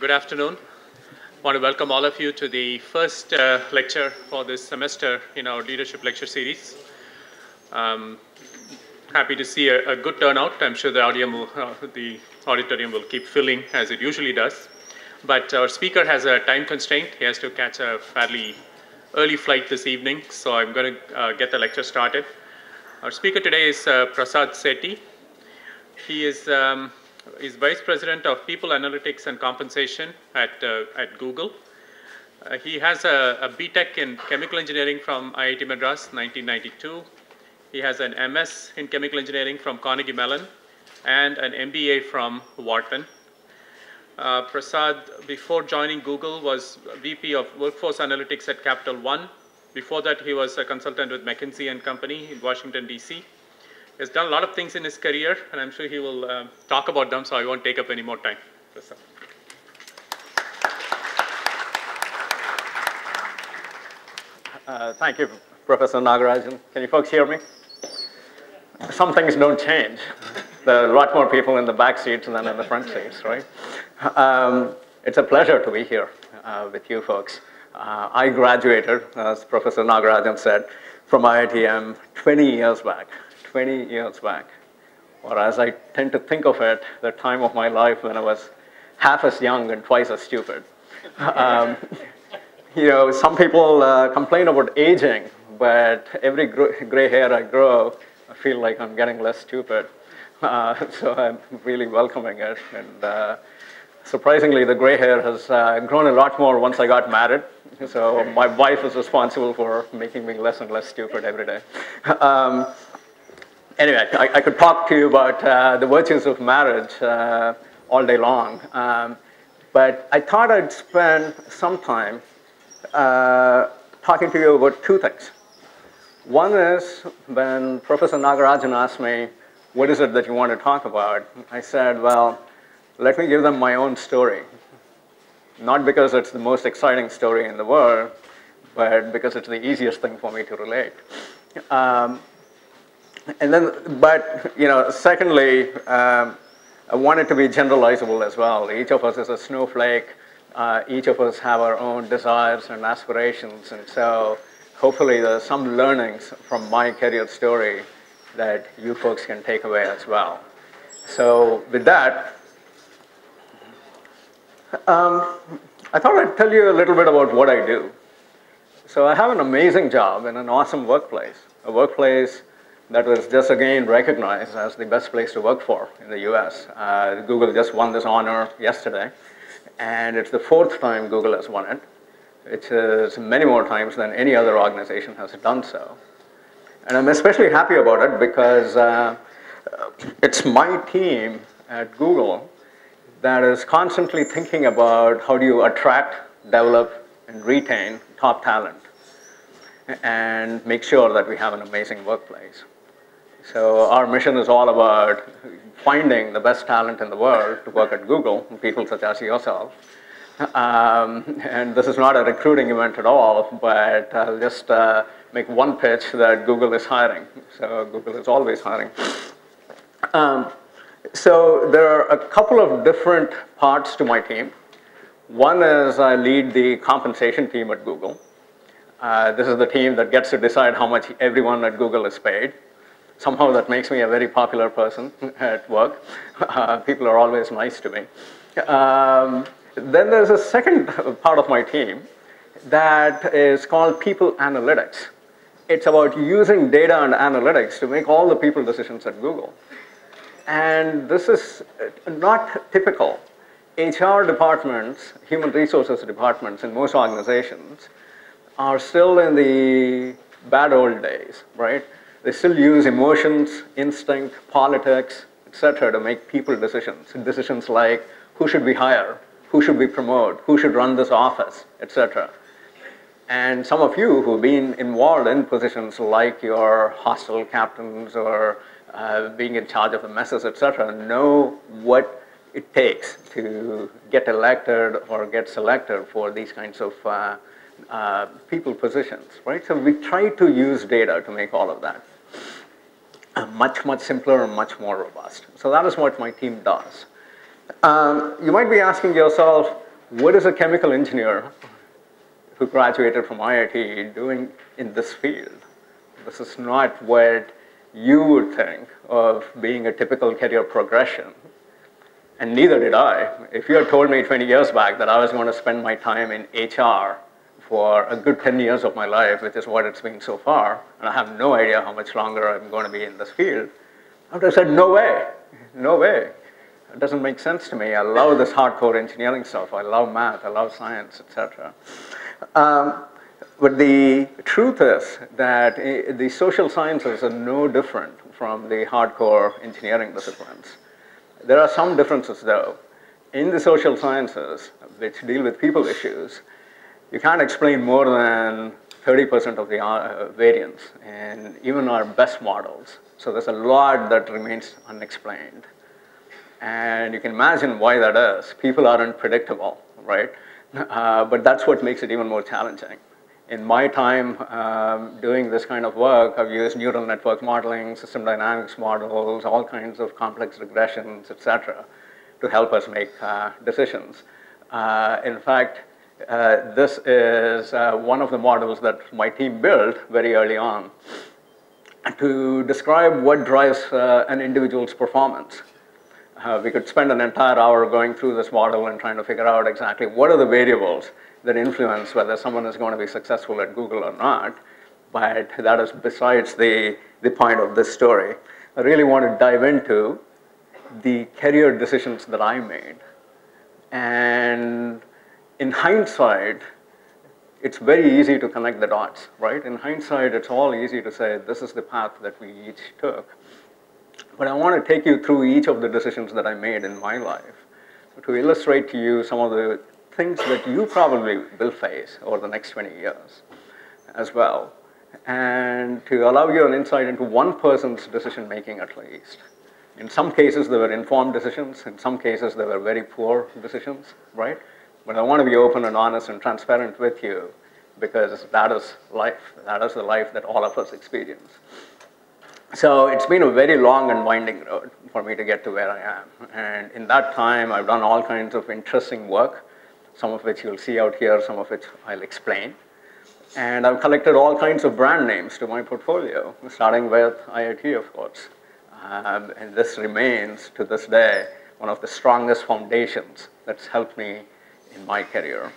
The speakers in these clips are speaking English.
Good afternoon. I want to welcome all of you to the first lecture for this semester in our leadership lecture series. Happy to see a good turnout. I'm sure the auditorium will keep filling as it usually does. But our speaker has a time constraint. He has to catch a fairly early flight this evening, so I'm going to get the lecture started. Our speaker today is Prasad Setty. He is Vice President of People Analytics and Compensation at Google. He has a BTech in Chemical Engineering from IIT Madras, 1992. He has an MS in Chemical Engineering from Carnegie Mellon and an MBA from Wharton. Prasad, before joining Google, was VP of Workforce Analytics at Capital One. Before that, he was a consultant with McKinsey and Company in Washington, D.C. He has done a lot of things in his career, and I'm sure he will talk about them, so I won't take up any more time. Prasad. Thank you, Professor Nagarajan. Can you folks hear me? Some things don't change. There are a lot more people in the back seats than in the front seats, right? It's a pleasure to be here with you folks. I graduated, as Professor Nagarajan said, from IITM 20 years back. 20 years back. Or as I tend to think of it, the time of my life when I was half as young and twice as stupid. You know, some people complain about aging, but every gray hair I grow, I feel like I'm getting less stupid. So I'm really welcoming it. And surprisingly, the gray hair has grown a lot more once I got married. So my wife is responsible for making me less and less stupid every day. Anyway, I could talk to you about the virtues of marriage all day long. But I thought I'd spend some time talking to you about two things. One is when Professor Nagarajan asked me, what is it that you want to talk about? I said, well, let me give them my own story. Not because it's the most exciting story in the world, but because it's the easiest thing for me to relate. Secondly, I want it to be generalizable as well. Each of us is a snowflake. Each of us have our own desires and aspirations. And so hopefully there's some learnings from my career story that you folks can take away as well. So with that, I thought I'd tell you a little bit about what I do. So I have an amazing job in an awesome workplace, a workplace that was just again recognized as the best place to work for in the US. Google just won this honor yesterday, and it's the 4th time Google has won it, which is many more times than any other organization has done so. And I'm especially happy about it because it's my team at Google that is constantly thinking about how do you attract, develop, and retain top talent and make sure that we have an amazing workplace. So our mission is all about finding the best talent in the world to work at Google, people such as yourself. And this is not a recruiting event at all, but I'll just make one pitch that Google is hiring. So Google is always hiring. So there are a couple of different parts to my team. One is I lead the compensation team at Google. This is the team that gets to decide how much everyone at Google is paid. Somehow that makes me a very popular person at work. People are always nice to me. Then there's a second part of my team that is called People Analytics. It's about using data and analytics to make all the people decisions at Google. And this is not typical. HR departments, human resources departments in most organizations are still in the bad old days, right? They still use emotions, instinct, politics, etc. to make people decisions. Decisions like who should we hire, who should we promote, who should run this office, etc. And some of you who've been involved in positions like your hostel captains or being in charge of the messes, etc., know what it takes to get elected or get selected for these kinds of people positions, right? So we try to use data to make all of that much, much simpler and much more robust. So that is what my team does. You might be asking yourself, what is a chemical engineer who graduated from IIT doing in this field? This is not what you would think of being a typical career progression. And neither did I. If you had told me 20 years back that I was going to spend my time in HR for a good 10 years of my life, which is what it's been so far, and I have no idea how much longer I'm going to be in this field, I would have said, no way, no way. It doesn't make sense to me. I love this hardcore engineering stuff. I love math, I love science, etc. But the truth is that the social sciences are no different from the hardcore engineering disciplines. There are some differences, though. In the social sciences, which deal with people issues, you can't explain more than 30% of the variance in even our best models. So there's a lot that remains unexplained. And you can imagine why that is. People aren't predictable, right? But that's what makes it even more challenging. In my time doing this kind of work, I've used neural network modeling, system dynamics models, all kinds of complex regressions, etc., to help us make decisions. In fact, this is one of the models that my team built very early on to describe what drives an individual's performance. We could spend an entire hour going through this model and trying to figure out exactly what are the variables that influence whether someone is going to be successful at Google or not. But that is besides the point of this story. I really want to dive into the career decisions that I made. And in hindsight, it's very easy to connect the dots, right? In hindsight, it's all easy to say, this is the path that we each took. But I want to take you through each of the decisions that I made in my life to illustrate to you some of the things that you probably will face over the next 20 years as well, and to allow you an insight into one person's decision making at least. In some cases, they were informed decisions. In some cases, they were very poor decisions, right? But I want to be open and honest and transparent with you because that is life. That is the life that all of us experience. So it's been a very long and winding road for me to get to where I am. And in that time, I've done all kinds of interesting work, some of which you'll see out here, some of which I'll explain. And I've collected all kinds of brand names to my portfolio, starting with IIT, of course. And this remains, to this day, one of the strongest foundations that's helped me in my career.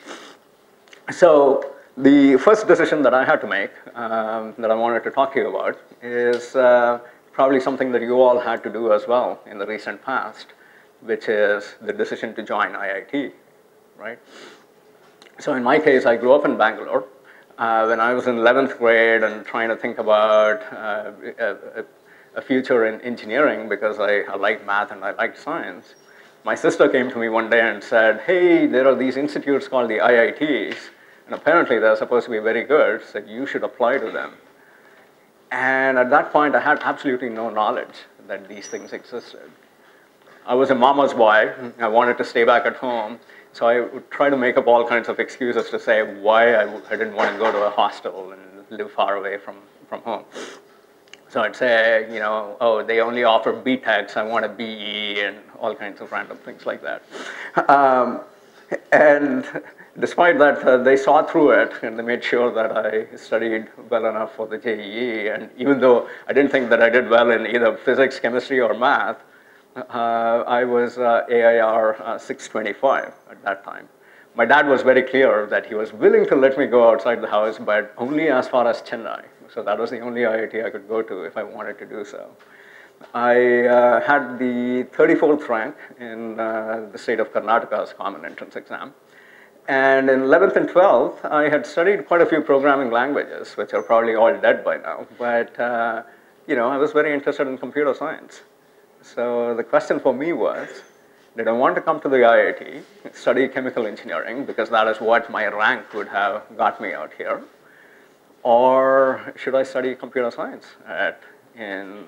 So the first decision that I had to make, that I wanted to talk to you about, is probably something that you all had to do as well in the recent past, which is the decision to join IIT, right? So in my case, I grew up in Bangalore. When I was in 11th grade and trying to think about a future in engineering because I liked math and I liked science, my sister came to me one day and said, hey, there are these institutes called the IITs, and apparently they're supposed to be very good, so you should apply to them. And at that point, I had absolutely no knowledge that these things existed. I was a mama's boy. I wanted to stay back at home, so I would try to make up all kinds of excuses to say why I didn't want to go to a hostel and live far away from home. So I'd say, you know, oh, they only offer BTechs, I want a BE, and all kinds of random things like that. And despite that, they saw through it, and they made sure that I studied well enough for the JEE. And even though I didn't think that I did well in either physics, chemistry, or math, I was AIR 625 at that time. My dad was very clear that he was willing to let me go outside the house, but only as far as Chennai. So that was the only IIT I could go to if I wanted to do so. I had the 34th rank in the state of Karnataka's common entrance exam. And in 11th and 12th, I had studied quite a few programming languages, which are probably all dead by now. But you know, I was very interested in computer science. So the question for me was, did I want to come to the IIT, study chemical engineering, because that is what my rank would have got me out here? Or should I study computer science in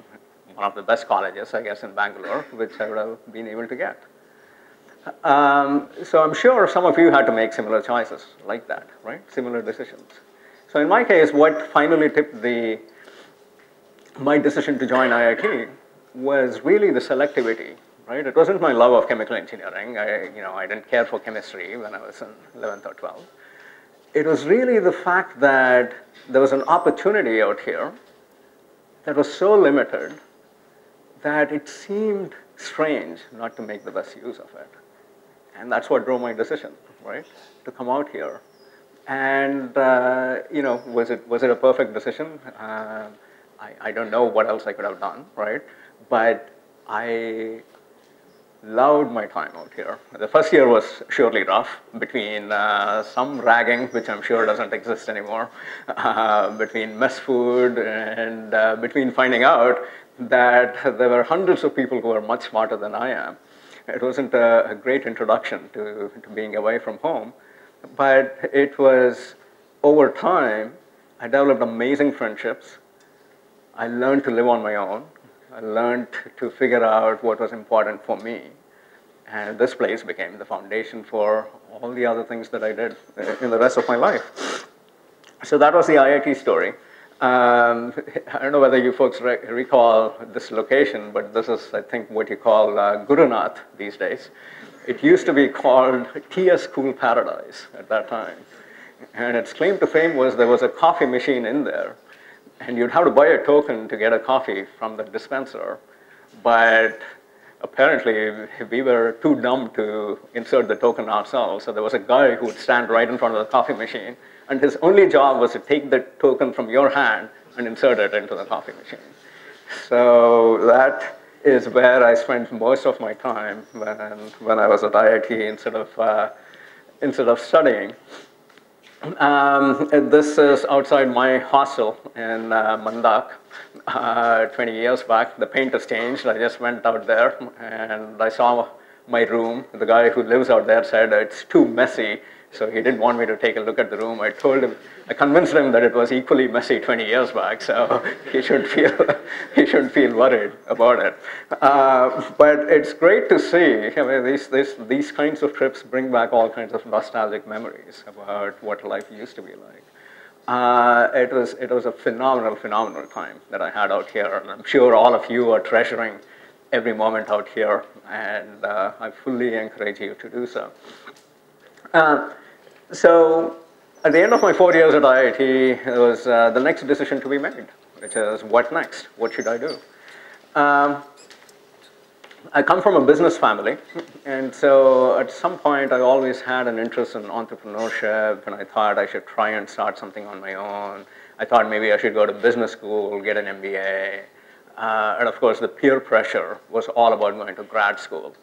one of the best colleges, I guess, in Bangalore, which I would have been able to get? So I'm sure some of you had to make similar choices like that, right? Similar decisions. So in my case, what finally tipped my decision to join IIT was really the selectivity right? It wasn't my love of chemical engineering. I didn't care for chemistry when I was in 11th or 12th. It was really the fact that there was an opportunity out here that was so limited that it seemed strange not to make the best use of it. And that's what drove my decision, right, to come out here. And, was it a perfect decision? I don't know what else I could have done, right? But I loved my time out here. The first year was surely rough, between some ragging, which I'm sure doesn't exist anymore, between mess food, and between finding out that there were hundreds of people who were much smarter than I am. It wasn't a great introduction to being away from home, but it was, over time, I developed amazing friendships. I learned to live on my own. I learned to figure out what was important for me. And this place became the foundation for all the other things that I did in the rest of my life. So that was the IIT story. I don't know whether you folks recall this location, but this is, I think, what you call Gurunath these days. It used to be called TS School Paradise at that time. And its claim to fame was there was a coffee machine in there. And you'd have to buy a token to get a coffee from the dispenser. But apparently, we were too dumb to insert the token ourselves. So there was a guy who would stand right in front of the coffee machine. And his only job was to take the token from your hand and insert it into the coffee machine. So that is where I spent most of my time when I was at IIT instead of studying. This is outside my hostel in Mandak. 20 years back, the paint has changed. I just went out there and I saw my room. The guy who lives out there said it's too messy, so he didn't want me to take a look at the room. I convinced him that it was equally messy 20 years back, so he shouldn't feel worried about it. But it's great to see. I mean, these kinds of trips bring back all kinds of nostalgic memories about what life used to be like. It was a phenomenal time that I had out here, and I'm sure all of you are treasuring every moment out here, and I fully encourage you to do so. So at the end of my 4 years at IIT, there was the next decision to be made, which is what next? What should I do? I come from a business family, and so at some point I always had an interest in entrepreneurship, and I thought I should try and start something on my own. I thought maybe I should go to business school, get an MBA, and of course the peer pressure was all about going to grad school.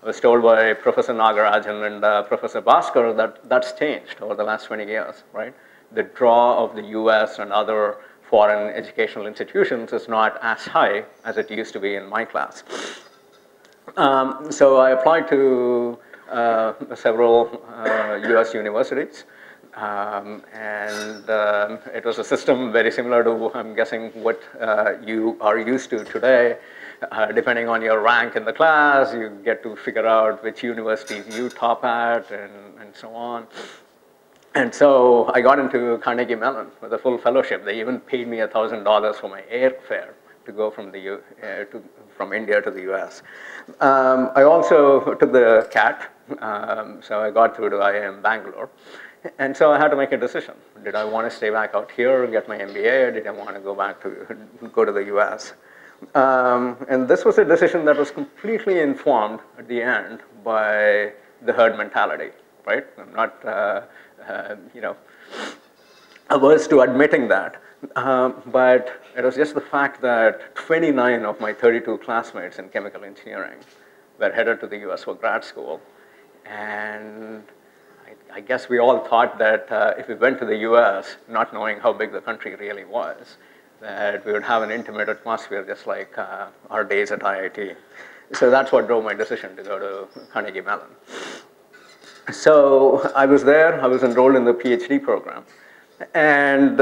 I was told by Professor Nagarajan and Professor Bhaskar that that's changed over the last 20 years, right? The draw of the US and other foreign educational institutions is not as high as it used to be in my class. So I applied to several US universities, and it was a system very similar to, I'm guessing, what you are used to today. Depending on your rank in the class, you get to figure out which universities you top at, and so on. And so I got into Carnegie Mellon with a full fellowship. They even paid me $1,000 for my airfare to go from from India to the US. I also took the CAT, so I got through to IIM Bangalore. And so I had to make a decision. Did I want to stay back out here and get my MBA, or did I want to go to the US? And this was a decision that was completely informed at the end by the herd mentality, right? I'm not, averse to admitting that, but it was just the fact that 29 of my 32 classmates in chemical engineering were headed to the US for grad school, and I guess we all thought that if we went to the US, not knowing how big the country really was, that we would have an intimate atmosphere just like our days at IIT. So that's what drove my decision to go to Carnegie Mellon. So I was there, I was enrolled in the PhD program. And